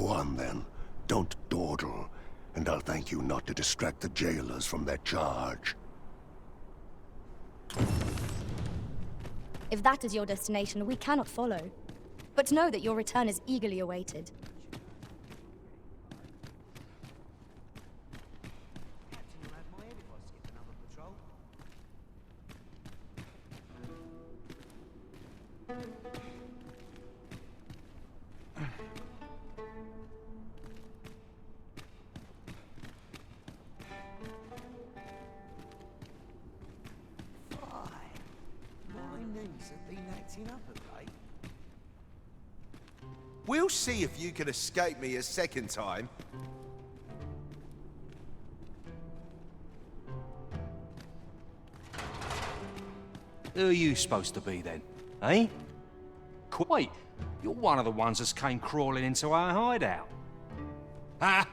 on then. Don't dawdle, and I'll thank you not to distract the jailers from their charge. If that is your destination, we cannot follow. But know that your return is eagerly awaited. We'll see if you can escape me a second time. Who are you supposed to be then, eh? Wait, you're one of the ones that came crawling into our hideout. Ha!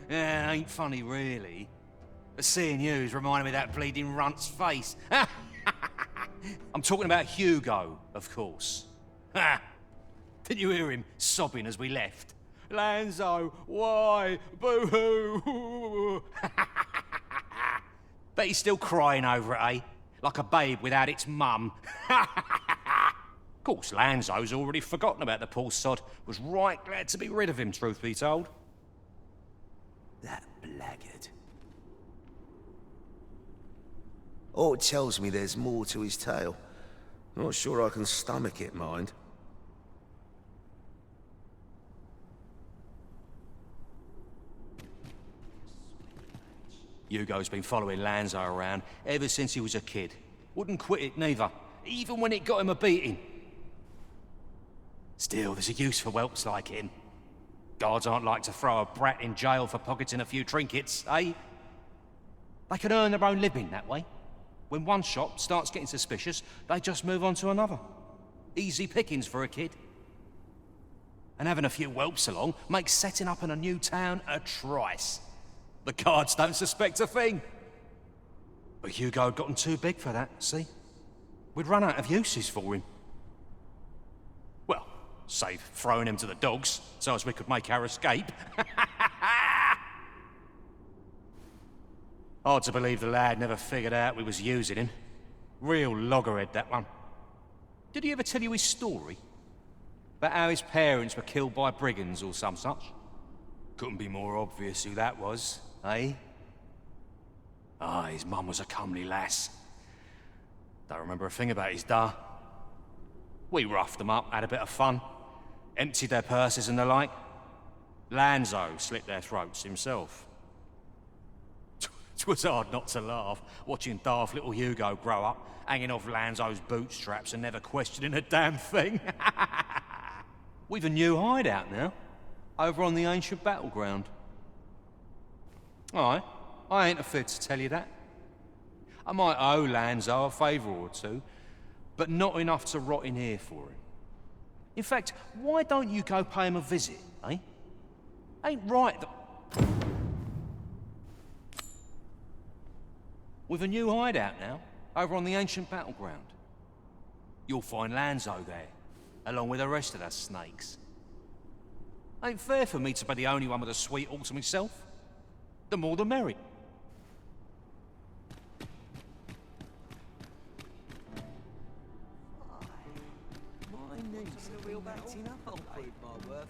Yeah, ain't funny really. But seeing you's reminding me of that bleeding runt's face. I'm talking about Hugo, of course. Ha! Didn't you hear him sobbing as we left? Lanzo, why? Boo-hoo! Bet he's still crying over it, eh? Like a babe without its mum. Of course, Lanzo's already forgotten about the poor sod. Was right glad to be rid of him, truth be told. That blackguard. Oh, it tells me there's more to his tale. Not sure I can stomach it, mind. Hugo's been following Lanzo around ever since he was a kid. Wouldn't quit it neither, even when it got him a beating. Still, there's a use for whelps like him. Guards aren't like to throw a brat in jail for pocketing a few trinkets, eh? They can earn their own living that way. When one shop starts getting suspicious, they just move on to another. Easy pickings for a kid. And having a few whelps along makes setting up in a new town a trice. The guards don't suspect a thing. But Hugo had gotten too big for that, see? We'd run out of uses for him. Well, save throwing him to the dogs, so as we could make our escape. Hard to believe the lad never figured out we was using him. Real loggerhead, that one. Did he ever tell you his story? About how his parents were killed by brigands or some such? Couldn't be more obvious who that was, eh? Ah, his mum was a comely lass. Don't remember a thing about his da. We roughed them up, had a bit of fun. Emptied their purses and the like. Lanzo slit their throats himself. 'Twas hard not to laugh, watching daft little Hugo grow up, hanging off Lanzo's bootstraps and never questioning a damn thing. We've a new hideout now, over on the ancient battleground. Aye, I ain't afraid to tell you that. I might owe Lanzo a favour or two, but not enough to rot in here for him. In fact, why don't you go pay him a visit, eh? Ain't right that... With a new hideout now, over on the ancient battleground. You'll find Lanzo there, along with the rest of us snakes. Ain't fair for me to be the only one with a sweet horse myself. The more the merry. My knees are real acting up, I'll prove my worth.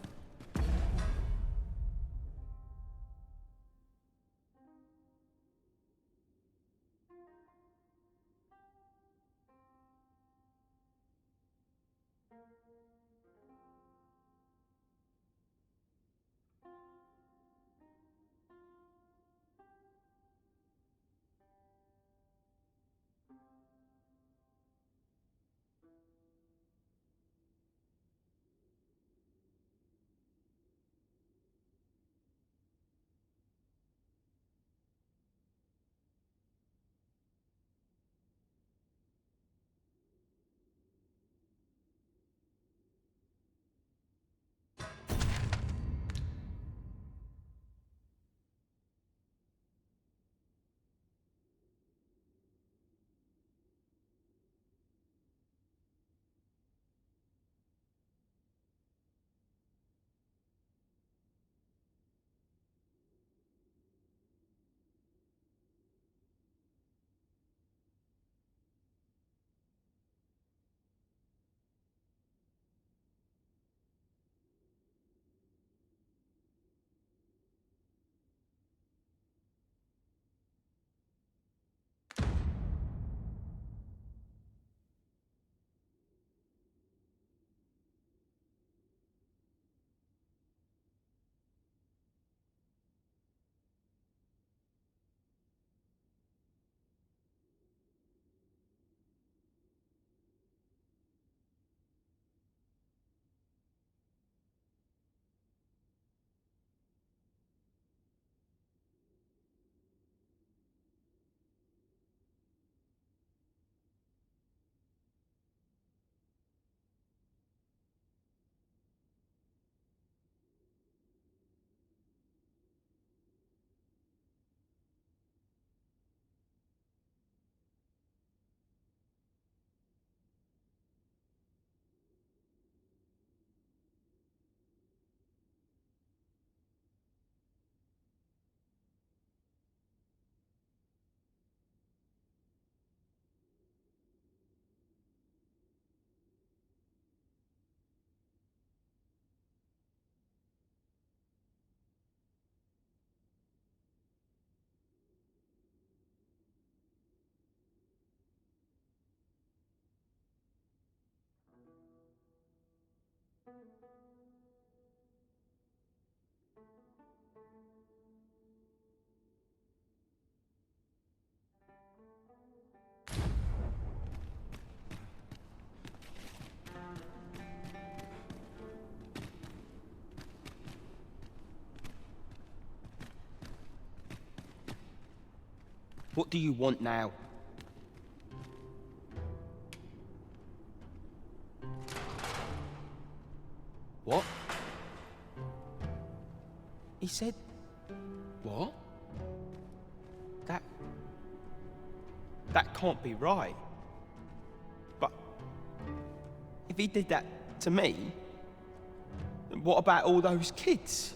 What do you want now? What? He said... What? That can't be right. But... if he did that to me, then what about all those kids?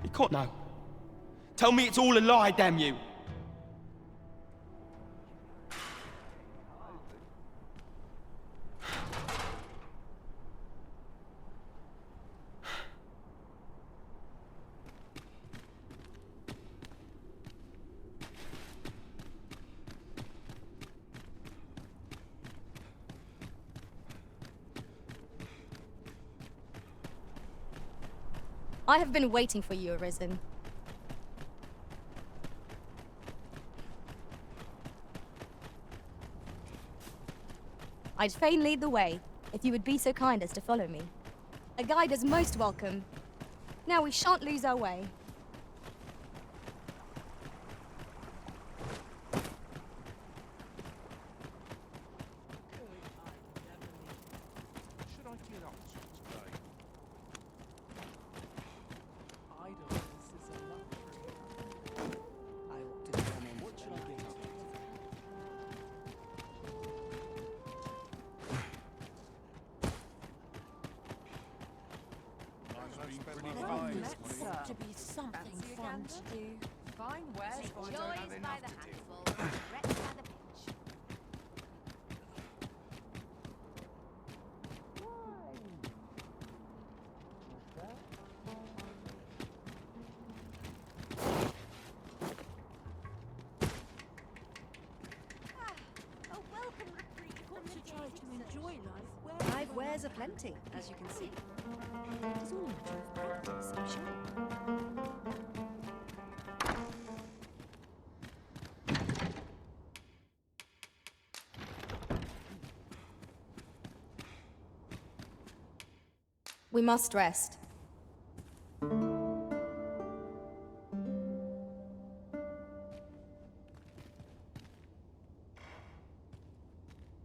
He can't know. Tell me it's all a lie, damn you! I have been waiting for you, Arisen. I'd fain lead the way, if you would be so kind as to follow me. A guide is most welcome. Now we shan't lose our way. Should I get up today? Idleness is a luxury. I ought to come in. What should I get up to? To be something fun to do. Fine wares, Take but I joys don't have by enough the to do. handful, regrets by the pinch. A welcome reprieve from the Try to enjoy life. Live wares aplenty, as you can see. It is all a matter of practice, I'm sure. We must rest.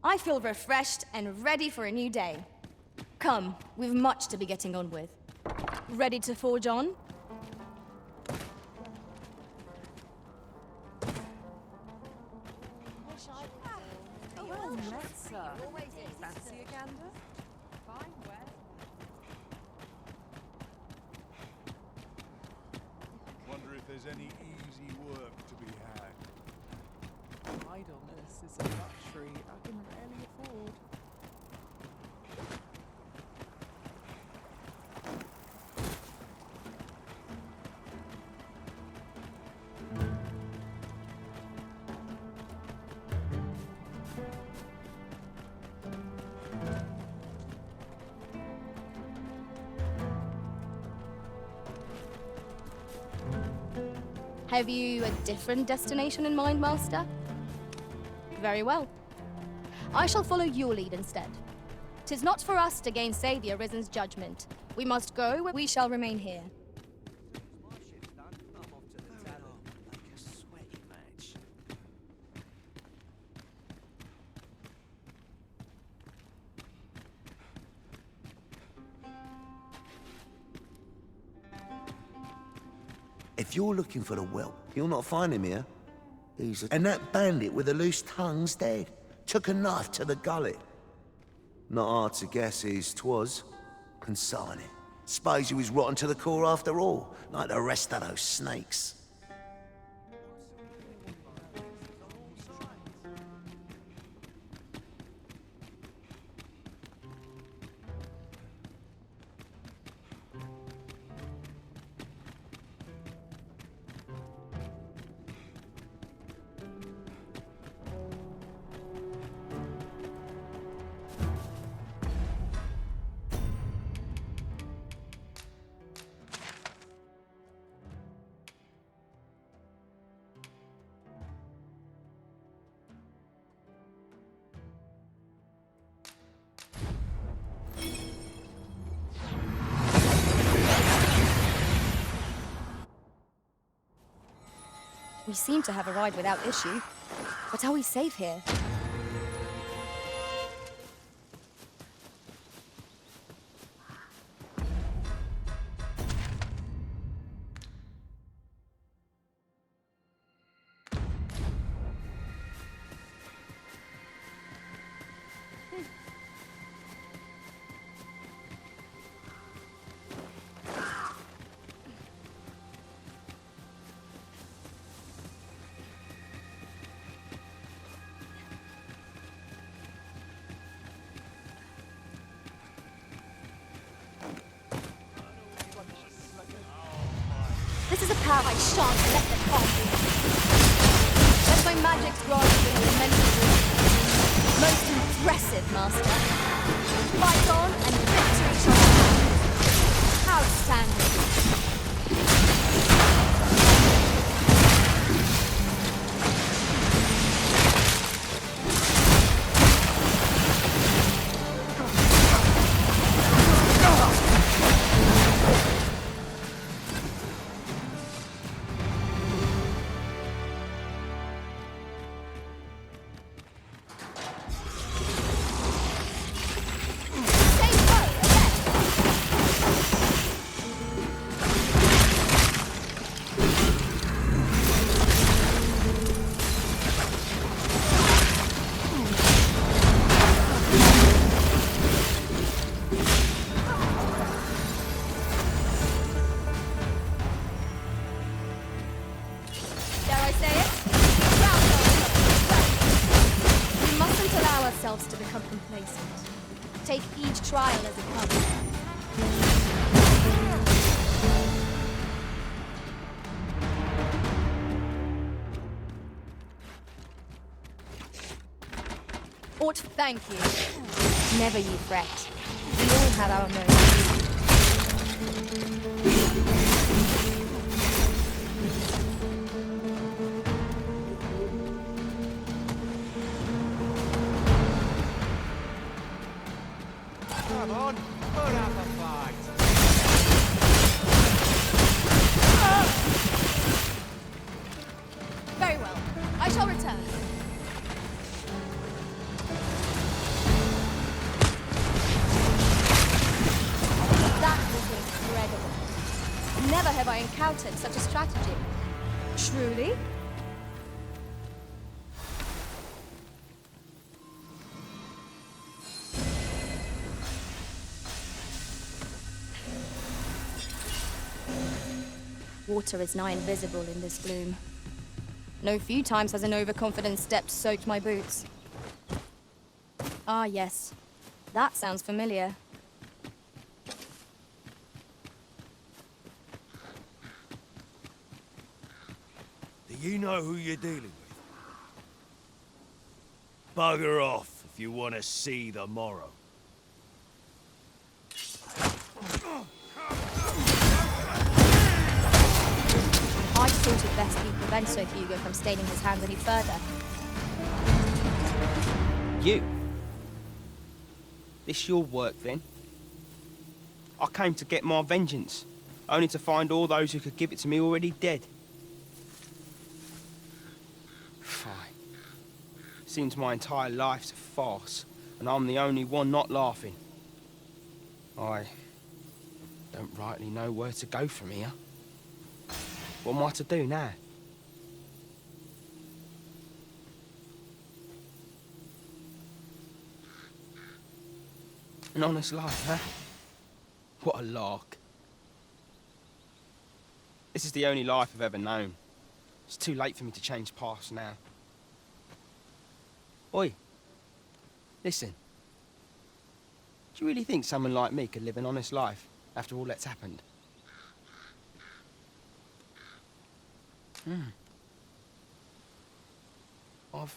I feel refreshed and ready for a new day. Come, we've much to be getting on with. Ready to forge on? Well, let's, fancy a gander? Fine wares. Wonder if there's any easy work to be had. Idleness is a luxury I can rarely afford. Have you a different destination in mind, Master? Very well. I shall follow your lead instead. 'Tis not for us to gainsay the Arisen's judgment. We must go where we shall remain here. My ship's done. I'm off to the tavern. Like a sweaty match. If you're looking for the whelp, you'll not find him here. And that bandit with the loose tongue's dead. Took a knife to the gullet. Not hard to guess whose 'twas. Consign it. Suppose he was rotten to the core after all, like the rest of those snakes. We seem to have arrived without issue. But are we safe here? This is a path I shan't let them pass me. Let my magic's grasp in elemental. Most impressive, Master. Fight on and victory shall come. Outstanding. To become complacent. Take each trial as it comes. Thank you. Never you fret. We all have our moments. Come on, put up a fight. Very well. I shall return. That was incredible. Never have I encountered such a strategy. Truly? Water is nigh invisible in this gloom. No few times has an overconfident step soaked my boots. Ah, yes. That sounds familiar. Do you know who you're dealing with? Bugger off if you want to see the morrow. I thought it best we prevent Sir Hugo from staining his hands any further. You? This your work, then? I came to get my vengeance, only to find all those who could give it to me already dead. Fine. Seems my entire life's a farce, and I'm the only one not laughing. I don't rightly know where to go from here. What am I to do now? An honest life, huh? What a lark. This is the only life I've ever known. It's too late for me to change paths now. Oi, listen. Do you really think someone like me could live an honest life after all that's happened? I've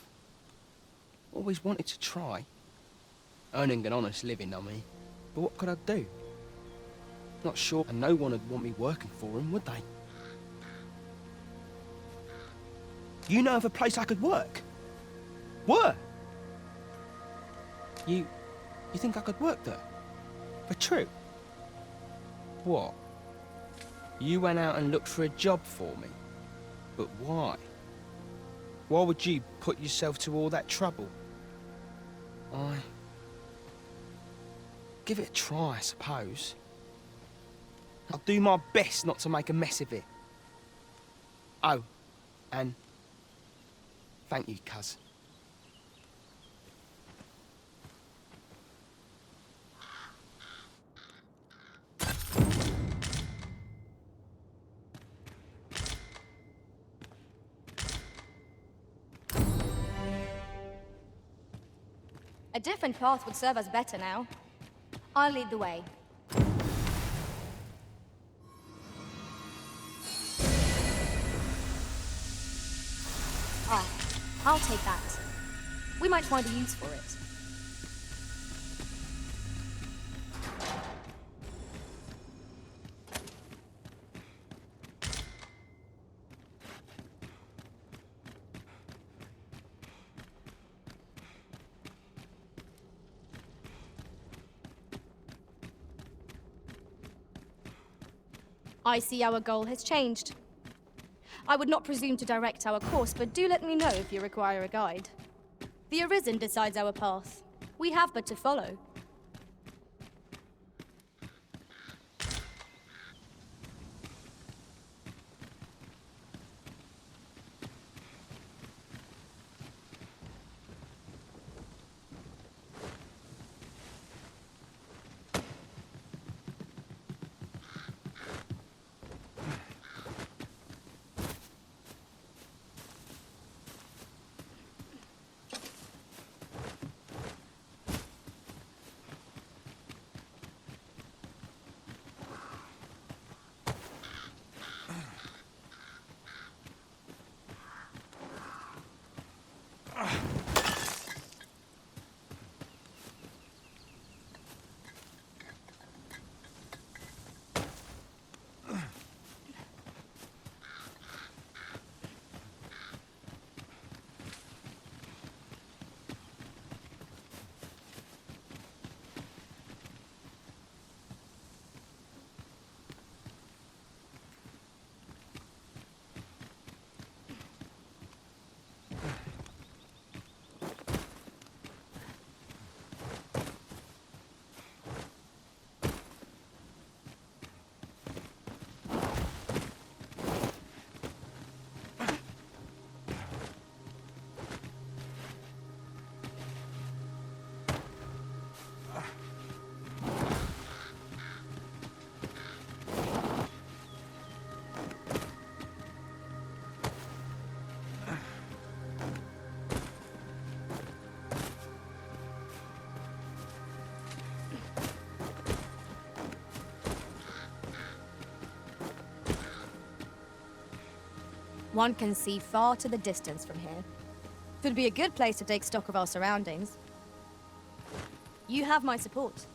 always wanted to try. Earning an honest living, I mean. But what could I do? Not sure, and no one would want me working for him, would they? You know of a place I could work? Work? You think I could work there? For true? What? You went out and looked for a job for me? But why? Why would you put yourself to all that trouble? Give it a try, I suppose. I'll do my best not to make a mess of it. Oh, and thank you, cuz. A different path would serve us better now. I'll lead the way. Ah, I'll take that. We might find a use for it. I see our goal has changed. I would not presume to direct our course, but do let me know if you require a guide. The Arisen decides our path. We have but to follow. One can see far to the distance from here. Could be a good place to take stock of our surroundings. You have my support.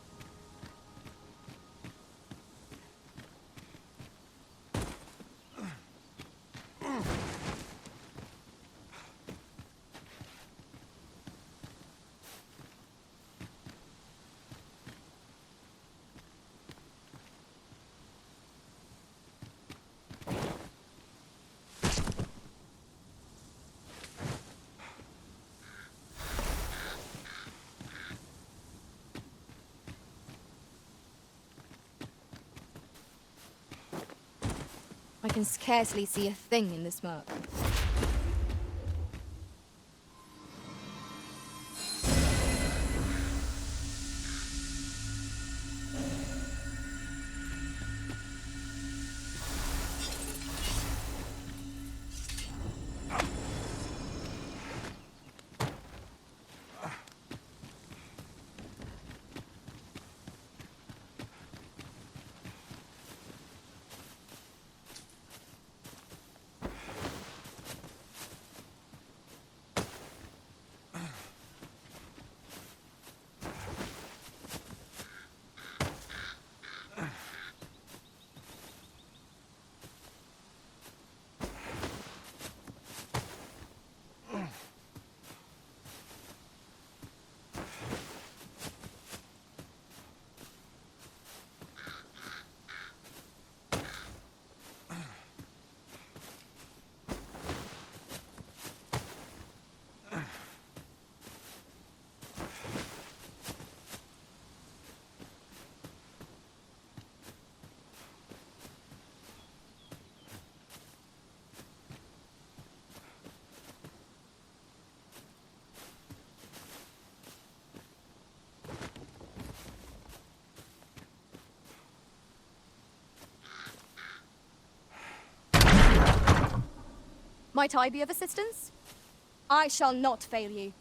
I can scarcely see a thing in the smoke. Might I be of assistance? I shall not fail you.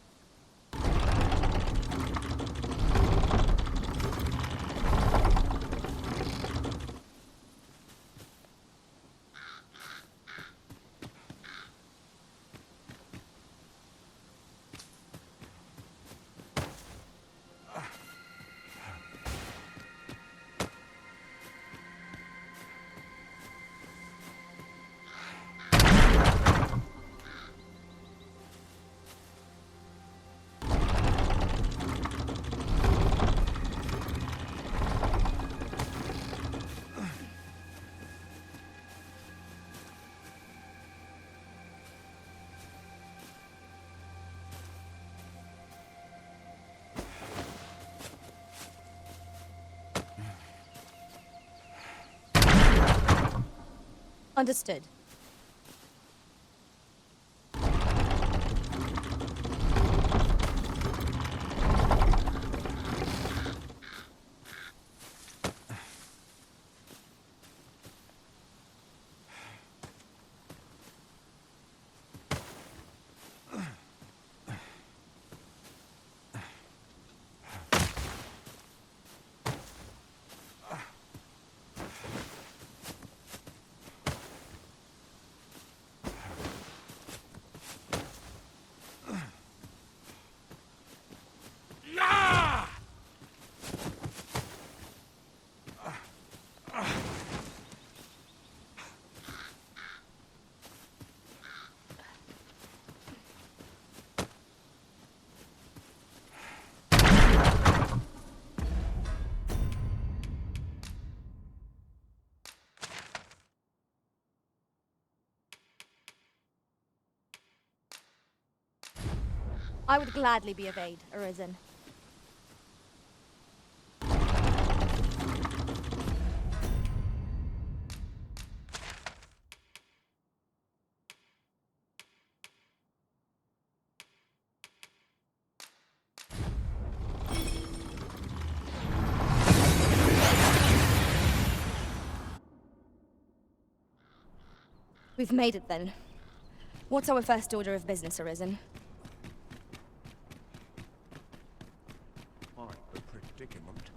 Understood. I would gladly be of aid, Arisen. We've made it then. What's our first order of business, Arisen? I'm a predicament.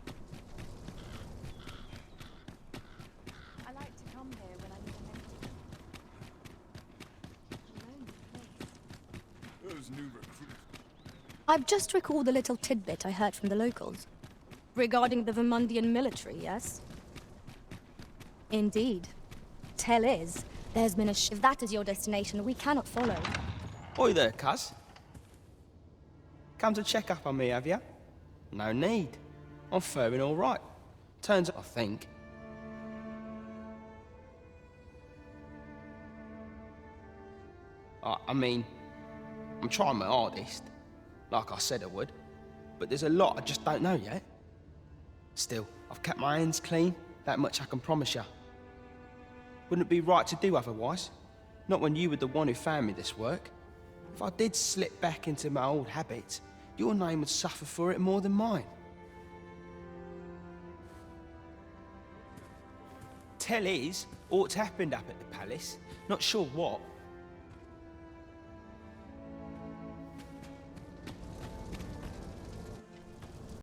I like to come here when I need an empty. Lonely place. Those new recruits. I've just recalled a little tidbit I heard from the locals. Regarding the Vermundian military, yes? Indeed. Tell is, there's been a If that is your destination, we cannot follow. Oi there, cuz. Come to check up on me, have you? No need. I'm faring all right. Turns out, I think. I mean, I'm trying my hardest, like I said I would, but there's a lot I just don't know yet. Still, I've kept my hands clean, that much I can promise you. Wouldn't it be right to do otherwise? Not when you were the one who found me this work. If I did slip back into my old habits, your name would suffer for it more than mine. Tell is, aught's happened up at the palace. Not sure what,